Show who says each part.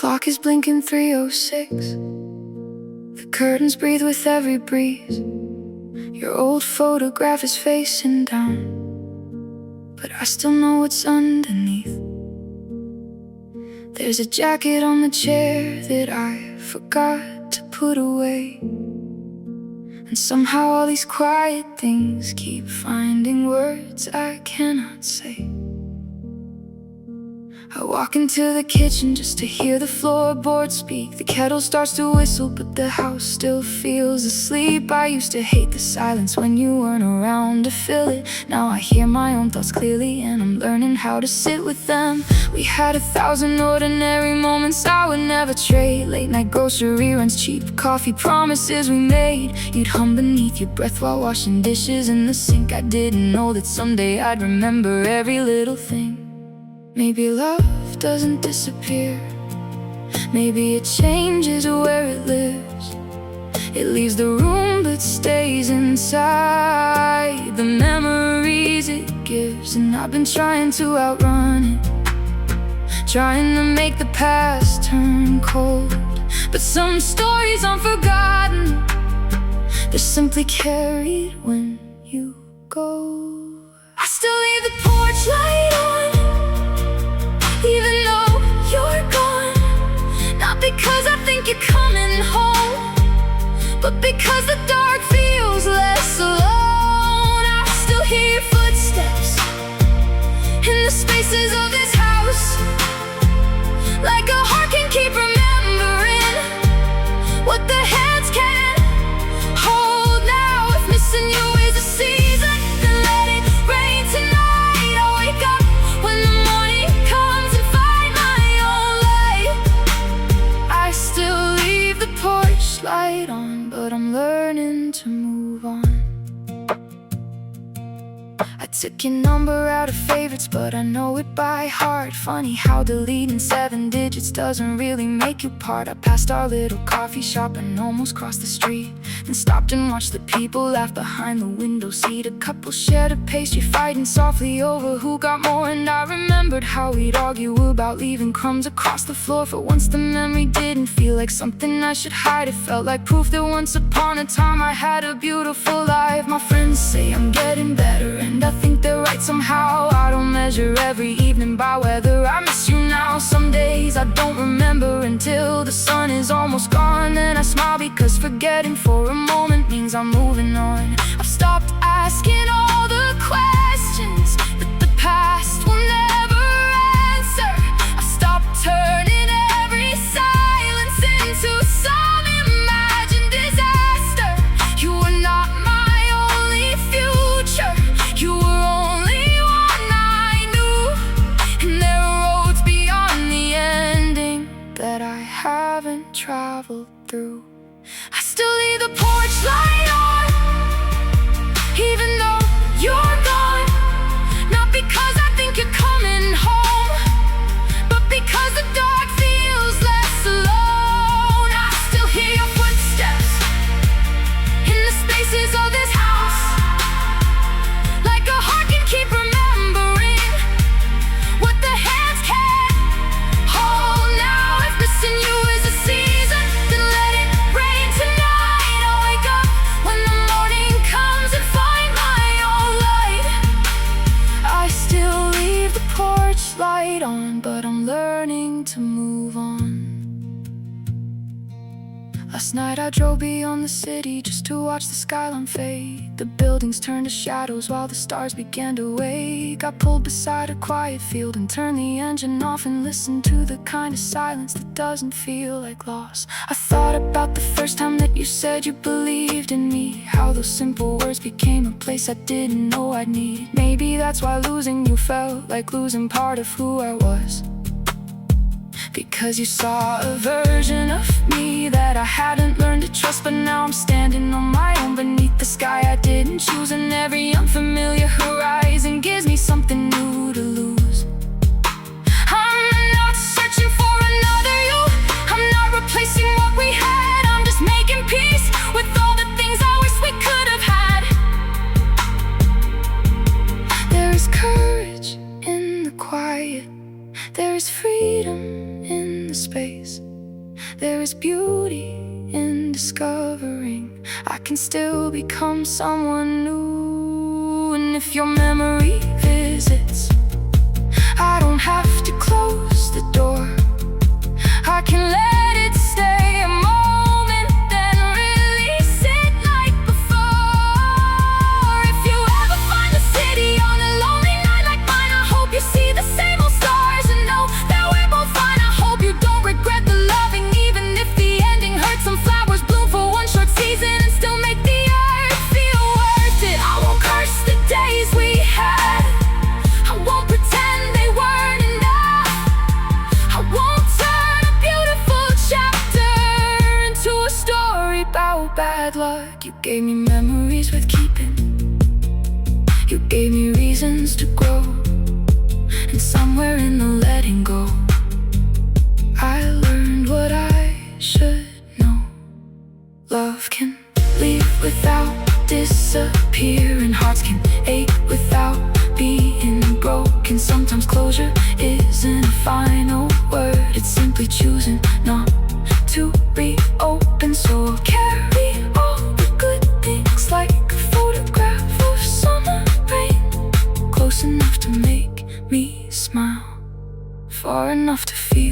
Speaker 1: clock is blinking 3:06. The curtains breathe with every breeze. Your old photograph is facing down, but I still know what's underneath. There's a jacket on the chair that I forgot to put away, and somehow all these quiet things keep finding words I cannot say. I walk into the kitchen just to hear the floorboards speak. The kettle starts to whistle, but the house still feels asleep. I used to hate the silence when you weren't around to fill it. Now I hear my own thoughts clearly, and I'm learning how to sit with them. We had 1,000 ordinary moments I would never trade. Late night grocery runs, cheap coffee, promises we made. You'd hum beneath your breath while washing dishes in the sink. I didn't know that someday I'd remember every little thing. Maybe love doesn't disappear. Maybe it changes where it lives. It leaves the room but stays inside the memories it gives. And I've been trying to outrun it, trying to make the past turn cold. But some stories aren't forgotten, they're simply carried when you go. I still leave the porch light on, even though you're gone. Not because I think you're coming home, but because the dark feels less alone. I still hear your footsteps in the spaces of this house, like a heart can keep remembering what the hands can't hold. Now if missing you is a season, then let it rain tonight. I'll wake up when the morning comes and find my own light. I still leave the porch light on, but I'm learning to move on. I took your number out of favorites, but I know it by heart. Funny how deleting 7 digits doesn't really make you part. I passed our little coffee shop and almost crossed the street, then stopped and watched the people laugh behind the window seat. A couple shared a pastry, fighting softly over who got more. And I remembered how we'd argue about leaving crumbs across the floor. For once the memory didn't feel like something I should hide. It felt like proof that once upon a time I had a beautiful life. My friends say I'm getting better, and I think they're right somehow. I don't measure every evening by whether I miss you now. Some days I don't remember until the sun is almost gone. Then I smile because forgetting for a moment means I'm moving on. I've stopped asking all the questions that the past will never answer. I've stopped turning every silence into some imagined disaster. You were not my only future, you were only one I knew. And there are roads beyond the ending that I haven't traveled through. I still leave the porch light on, even though you're gone. Not because I think you're coming home, but because the dark feels less alone. I still hear your footsteps in the spaces of this house, like a heart can keep remembering what the hands can't hold. Now if missing you is a season, then let it rain tonight. I'll wake up when the morning comes and find my own light. I still leave the porch light on, but I'm learning to move on. Last night I drove beyond the city just to watch the skyline fade. The buildings turned to shadows while the stars began to wake. I pulled beside a quiet field and turned the engine off and listened to the kind of silence that doesn't feel like loss. I thought about the first time that you said you believed in me, how those simple words became a place I didn't know I'd need. Maybe that's why losing you felt like losing part of who I was, because you saw a version of me that I hadn't learned to trust. But now I'm standing on my own beneath the sky I didn't choose, and every unfamiliar horizon gives me something new to lose. I'm not searching for another you, I'm not replacing what we had. I'm just making peace with all the things I wish we could have had. There is courage in the quiet, there is freedom in the space. There is beauty in discovering I can still become someone new. And if your memory visits, I don't have to close the door. I can let it stay a moment, then release it like before. If you ever find the city on a lonely night like mine, I hope you see the same old stars and know that we're both fine. I hope you don't regret the loving, even if the ending hurts. Some flowers bloom for one short season and still make the earth feel worth it. I won't curse the days we had, I won't pretend they weren't enough. I won't turn a beautiful chapter into a story about bad luck. You gave me memories worth keeping, you gave me reasons to grow, and somewhere in the letting go, I learned what I should know. Love can leave without disappearing, hearts can ache without being broken. Sometimes closure isn't a final word, it's simply choosing not to reopen. So I'll carry all the good things like a photograph of summer rain, close enough to make me smile, far enough to feel